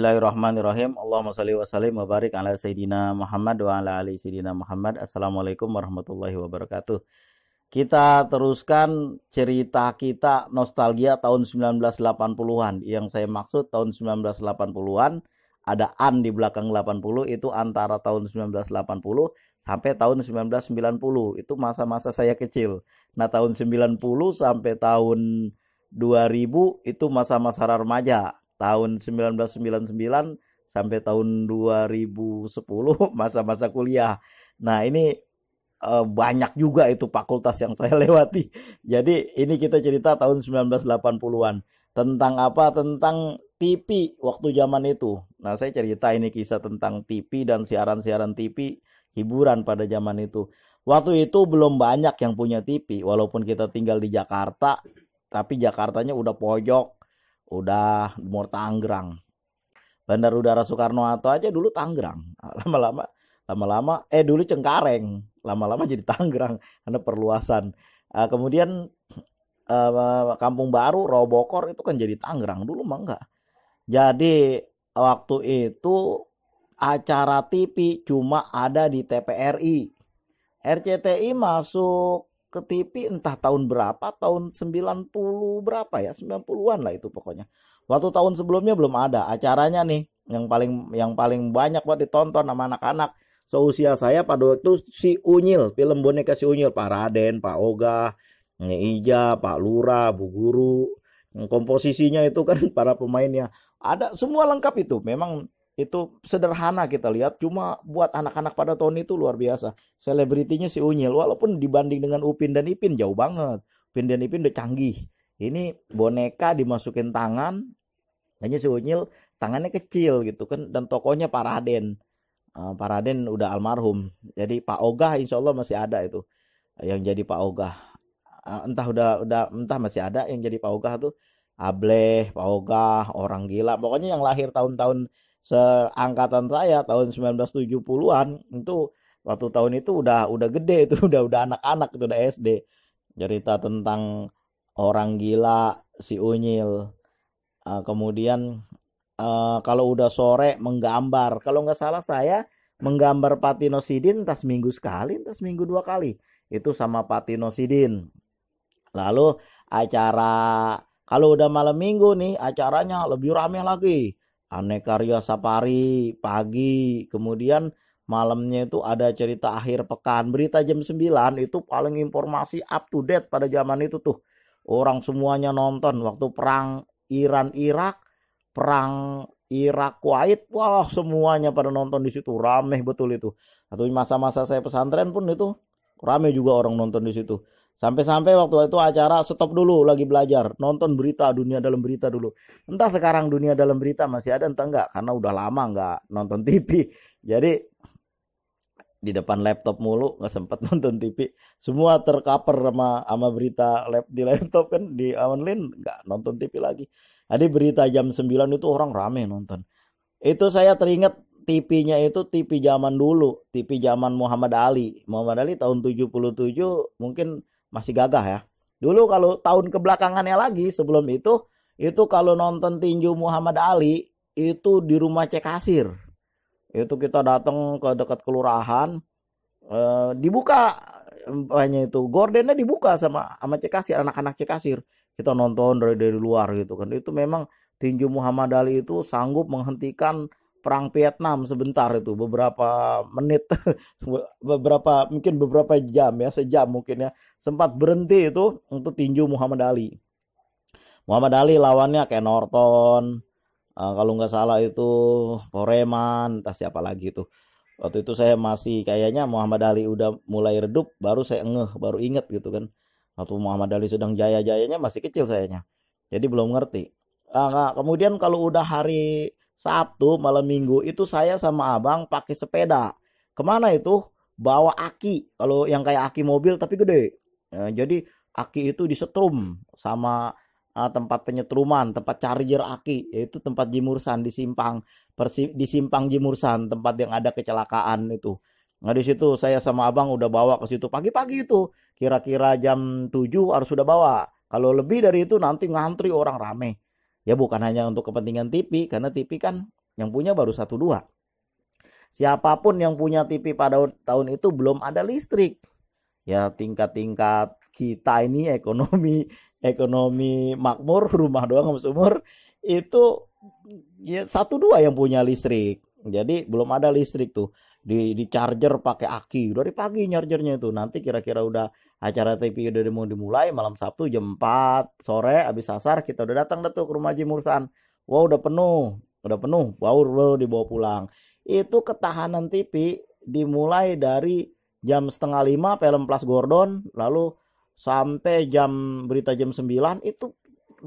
Bismillahirrahmanirrahim. Allahumma shalli wa sallim wa barik ala Sayyidina Muhammad wa ala ali Sayyidina Muhammad. Assalamualaikum warahmatullahi wabarakatuh. Kita teruskan cerita kita nostalgia tahun 1980-an. Yang saya maksud tahun 1980-an, ada an di belakang 80, itu antara tahun 1980 sampai tahun 1990. Itu masa-masa saya kecil. Nah, tahun 90 sampai tahun 2000 itu masa-masa remaja. Tahun 1999 sampai tahun 2010 masa-masa kuliah. Nah, ini banyak juga itu fakultas yang saya lewati. Jadi ini kita cerita tahun 1980-an. Tentang apa? Tentang TV waktu zaman itu. Nah, saya cerita ini kisah tentang TV dan siaran-siaran TV hiburan pada zaman itu. Waktu itu belum banyak yang punya TV. Walaupun kita tinggal di Jakarta, tapi Jakartanya udah pojok, udah mau Tangerang. Bandar Udara Soekarno-Hatta aja dulu Tangerang. Lama-lama dulu Cengkareng, lama-lama jadi Tangerang karena perluasan. Kemudian Kampung Baru, Robokor itu kan jadi Tangerang, dulu mah enggak. Jadi waktu itu acara TV cuma ada di TVRI. RCTI masuk ke TV entah tahun berapa, tahun 90 berapa ya, 90-an lah itu pokoknya. Waktu tahun sebelumnya belum ada acaranya nih, yang paling banyak buat ditonton sama anak-anak seusia saya pada waktu si Unyil, film boneka si Unyil, Pak Raden, Pak Ogah, Nyai Ija, Pak Lurah, Bu Guru. Komposisinya itu kan para pemainnya ada semua lengkap itu. Memang itu sederhana kita lihat, cuma buat anak-anak pada tahun itu luar biasa. Selebritinya si Unyil, walaupun dibanding dengan Upin dan Ipin jauh banget. Upin dan Ipin udah canggih. Ini boneka dimasukin tangan, hanya si Unyil tangannya kecil gitu kan, dan tokonya Pak Raden. Pak Raden udah almarhum. Jadi Pak Ogah insya Allah masih ada itu, yang jadi Pak Ogah. Entah masih ada yang jadi Pak Ogah tuh. Ableh, Pak Ogah, orang gila. Pokoknya yang lahir tahun-tahun seangkatan saya tahun 1970-an itu, waktu tahun itu udah gede itu, udah anak-anak itu, udah SD. Cerita tentang orang gila si Unyil. Kemudian kalau udah sore menggambar, kalau nggak salah saya menggambar Patino Sidin entah seminggu sekali, entah seminggu 2 kali. Itu sama Patino Sidin. Lalu acara kalau udah malam minggu nih, acaranya lebih rame lagi. Aneka Ria Safari pagi, kemudian malamnya itu ada cerita akhir pekan. Berita jam 9 itu paling informasi up to date pada zaman itu tuh. Orang semuanya nonton waktu perang Iran-Irak, perang Irak-Kuwait, wah semuanya pada nonton di situ, rame betul itu. Atau masa-masa saya pesantren pun itu rame juga orang nonton di situ. Sampai-sampai waktu itu acara stop dulu, lagi belajar, nonton berita, dunia dalam berita dulu. Entah sekarang dunia dalam berita masih ada entah enggak, karena udah lama enggak nonton TV. Jadi di depan laptop mulu, nggak sempat nonton TV. Semua tercover sama berita di laptop kan, di online nggak nonton TV lagi. Jadi berita jam 9 itu orang rame nonton. Itu saya teringat TV-nya itu TV zaman dulu, TV zaman Muhammad Ali. Muhammad Ali tahun 77 mungkin masih gagah ya. Dulu kalau tahun kebelakangannya lagi sebelum itu kalau nonton tinju Muhammad Ali itu di rumah Cek Kasir. Itu kita datang ke dekat kelurahan, dibuka banyak itu gordennya, dibuka sama Cek Kasir, anak-anak Cek Kasir. Kita nonton dari luar gitu kan. Itu memang tinju Muhammad Ali itu sanggup menghentikan perang Vietnam sebentar itu, beberapa menit, mungkin beberapa jam ya, sejam mungkin ya, sempat berhenti itu untuk tinju Muhammad Ali. Muhammad Ali lawannya kayak Norton, kalau nggak salah itu Foreman, entah siapa lagi itu. Waktu itu saya masih kayaknya Muhammad Ali udah mulai redup, baru saya baru inget gitu kan. Waktu Muhammad Ali sedang jaya-jayanya masih kecil sayanya, jadi belum ngerti. Kemudian kalau udah hari Sabtu malam minggu itu saya sama abang pakai sepeda. Kemana itu? Bawa aki. Kalau yang kayak aki mobil tapi gede. Jadi aki itu disetrum sama tempat penyetruman, tempat charger aki, yaitu tempat Jimursan di simpang Jimursan, tempat yang ada kecelakaan itu. Nah di situ saya sama abang udah bawa ke situ pagi-pagi itu. Kira-kira jam 7 harus sudah bawa. Kalau lebih dari itu nanti ngantri orang rame. Ya bukan hanya untuk kepentingan TV, karena TV kan Yang punya baru 1-2. Siapapun yang punya TV pada tahun itu belum ada listrik. Ya tingkat-tingkat kita ini ekonomi makmur, rumah doang sumur, itu ya 1-2 yang punya listrik. Jadi belum ada listrik tuh. Di charger pakai aki dari pagi chargernya itu. Nanti kira-kira udah acara TV udah mau dimulai malam Sabtu jam 4 sore habis asar kita udah datang tuh ke rumah Haji Mursan. Wow, udah penuh, baru dibawa pulang. Itu ketahanan TV dimulai dari jam 4:30 film Flash Gordon, lalu sampai berita jam 9 itu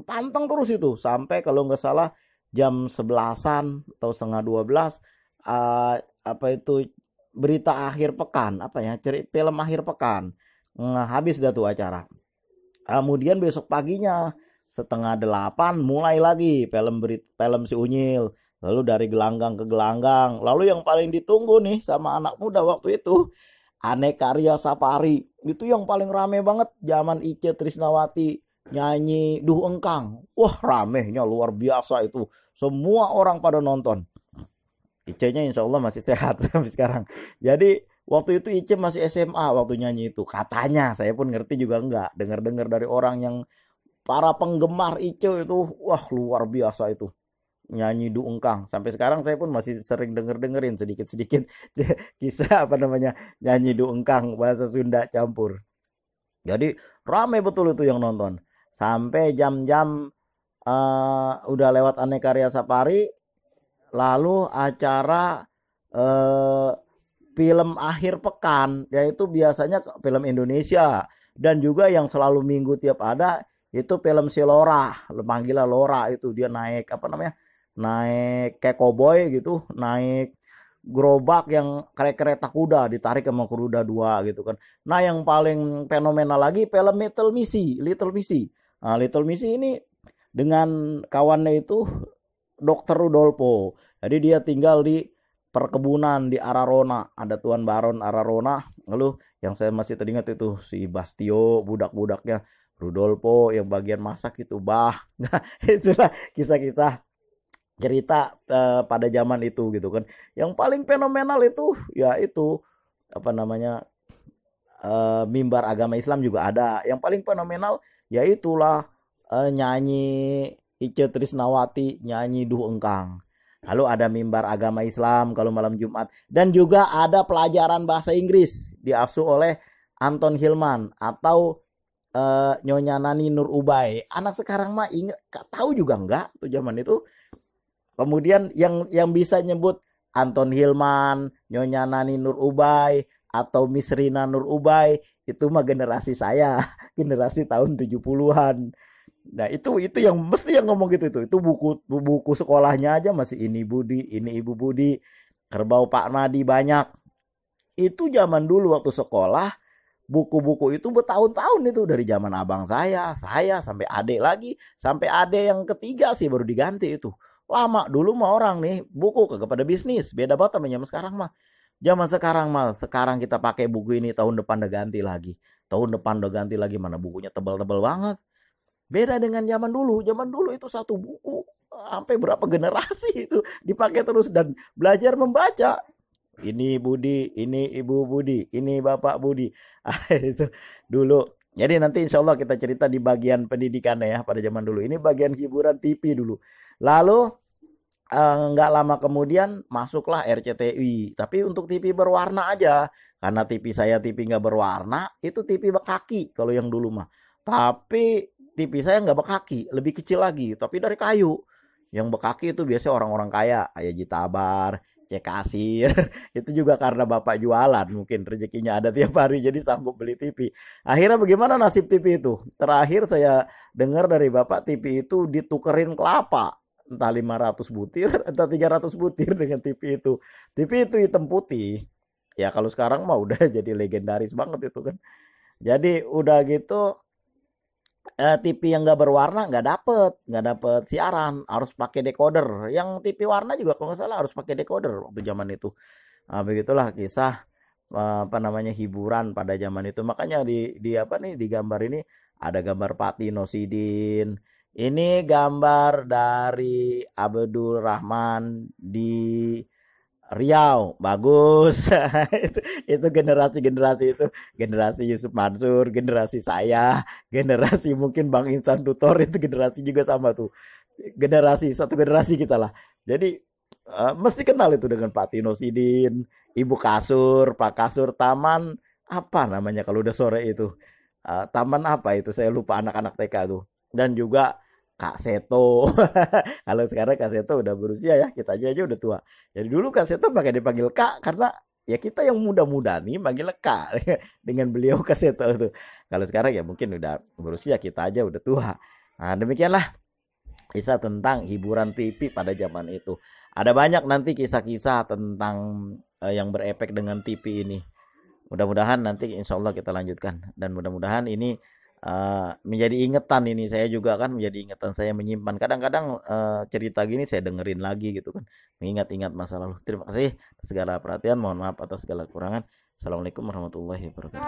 panteng terus itu sampai kalau nggak salah jam 11-an atau setengah 12, apa itu berita akhir pekan, apa ya, film akhir pekan. Habis dah tuh acara. Kemudian besok paginya 7:30 mulai lagi film si Unyil. Lalu dari gelanggang ke gelanggang. Lalu yang paling ditunggu nih sama anak muda waktu itu, Anekarya Safari. Itu yang paling rame banget zaman Ice Trisnawati nyanyi Duh Engkang. Wah, ramenya luar biasa itu. Semua orang pada nonton. Ice-nya insya Allah masih sehat sampai sekarang. Jadi waktu itu Ice masih SMA waktu nyanyi itu. Katanya, saya pun ngerti juga enggak. Dengar-dengar dari orang yang para penggemar Ice itu, wah luar biasa itu. Nyanyi Du Engkang. Sampai sekarang saya pun masih sering dengerin sedikit-sedikit kisah nyanyi Du Engkang bahasa Sunda campur. Jadi ramai betul itu yang nonton. Sampai jam-jam udah lewat Anekarya Safari, lalu acara film akhir pekan, yaitu biasanya film Indonesia dan juga yang selalu minggu tiap ada itu film si Lora, panggilan Lora itu dia naik naik kayak koboi gitu, naik gerobak yang kayak kereta kuda ditarik sama kuda 2 gitu kan. Nah, yang paling fenomenal lagi film Little Missy. Nah, Little Missy ini dengan kawannya itu Dr. Rudolfo. Jadi dia tinggal di perkebunan di Ararona, ada Tuan Baron Ararona. Lalu yang saya masih teringat itu si Bastio, budak-budaknya Rudolfo yang bagian masak itu Nah, itulah kisah-kisah cerita pada zaman itu gitu kan. Yang paling fenomenal itu ya itu mimbar agama Islam juga ada. Yang paling fenomenal ya itulah nyanyi Ice Trisnawati nyanyi Duh Engkang. Lalu ada mimbar agama Islam kalau malam Jumat dan juga ada pelajaran bahasa Inggris diasuh oleh Anton Hilman atau Nyonya Nani Nur Ubay. Anak sekarang mah ingat tahu juga enggak tuh zaman itu. Kemudian yang bisa nyebut Anton Hilman, Nyonya Nani Nur Ubay atau Miss Rina Nur Ubay itu mah generasi saya, generasi tahun 70-an. Nah, itu yang mesti yang ngomong gitu itu. Itu buku sekolahnya aja masih ini Budi, ini Ibu Budi, Kerbau Pak Nadi banyak. Itu zaman dulu waktu sekolah, buku-buku itu bertahun-tahun itu dari zaman abang saya sampai adik lagi, sampai adik yang ketiga sih baru diganti itu. Lama dulu mah orang nih buku kagak pada bisnis, beda banget sama zaman sekarang mah. Zaman sekarang kita pakai buku ini tahun depan udah ganti lagi. Tahun depan udah ganti lagi mana bukunya tebal-tebal banget. Beda dengan zaman dulu. Zaman dulu itu satu buku sampai berapa generasi itu dipakai terus dan belajar membaca. Ini Budi, ini Ibu Budi, ini Bapak Budi. Itu dulu. Jadi nanti insya Allah kita cerita di bagian pendidikannya ya pada zaman dulu. Ini bagian hiburan TV dulu. Lalu nggak lama kemudian masuklah RCTI. Tapi untuk TV berwarna aja. Karena TV saya TV nggak berwarna, itu TV bekaki kalau yang dulu mah. Tapi TV saya nggak bekaki, lebih kecil lagi. Tapi dari kayu. Yang bekaki itu biasanya orang-orang kaya. Kayak Jitabar, cek kasir. Itu juga karena bapak jualan mungkin rezekinya ada tiap hari jadi sanggup beli TV. Akhirnya bagaimana nasib TV itu? Terakhir saya dengar dari bapak TV itu ditukerin kelapa. Entah 500 butir, entah 300 butir dengan TV itu. TV itu hitam putih. Ya kalau sekarang mah udah jadi legendaris banget itu kan. Jadi udah gitu TV yang nggak berwarna nggak dapet siaran, harus pakai decoder. Yang TV warna juga kalau nggak salah harus pakai decoder waktu zaman itu. Nah, begitulah kisah hiburan pada zaman itu. Makanya di gambar ini ada gambar Pak Tino Sidin, Ini gambar dari Abdul Rahman di Riau, bagus. Itu generasi-generasi itu, generasi Yusuf Mansur, generasi saya, generasi mungkin Bang Insan Tutor itu generasi juga sama tuh. Generasi satu generasi kita lah. Jadi mesti kenal itu dengan Pak Tino Sidin, Ibu Kasur, Pak Kasur, Taman apa namanya kalau udah sore itu. Taman apa itu? Saya lupa anak-anak TK tuh. Dan juga Kak Seto. Kalau sekarang Kak Seto udah berusia ya, kita aja udah tua. Jadi dulu Kak Seto pakai dipanggil Kak karena ya kita yang muda-muda nih manggil Kak dengan beliau Kak Seto itu. Kalau sekarang ya mungkin udah berusia, kita aja udah tua. Nah, demikianlah kisah tentang hiburan TV pada zaman itu. Ada banyak nanti kisah-kisah tentang yang berefek dengan TV ini. Mudah-mudahan nanti insya Allah kita lanjutkan. Dan mudah-mudahan ini menjadi ingetan ini. Saya juga kan menjadi ingetan, saya menyimpan. Kadang-kadang cerita gini saya dengerin lagi gitu kan. Mengingat-ingat masa lalu. Terima kasih atas segala perhatian. Mohon maaf atas segala kekurangan. Assalamualaikum warahmatullahi wabarakatuh.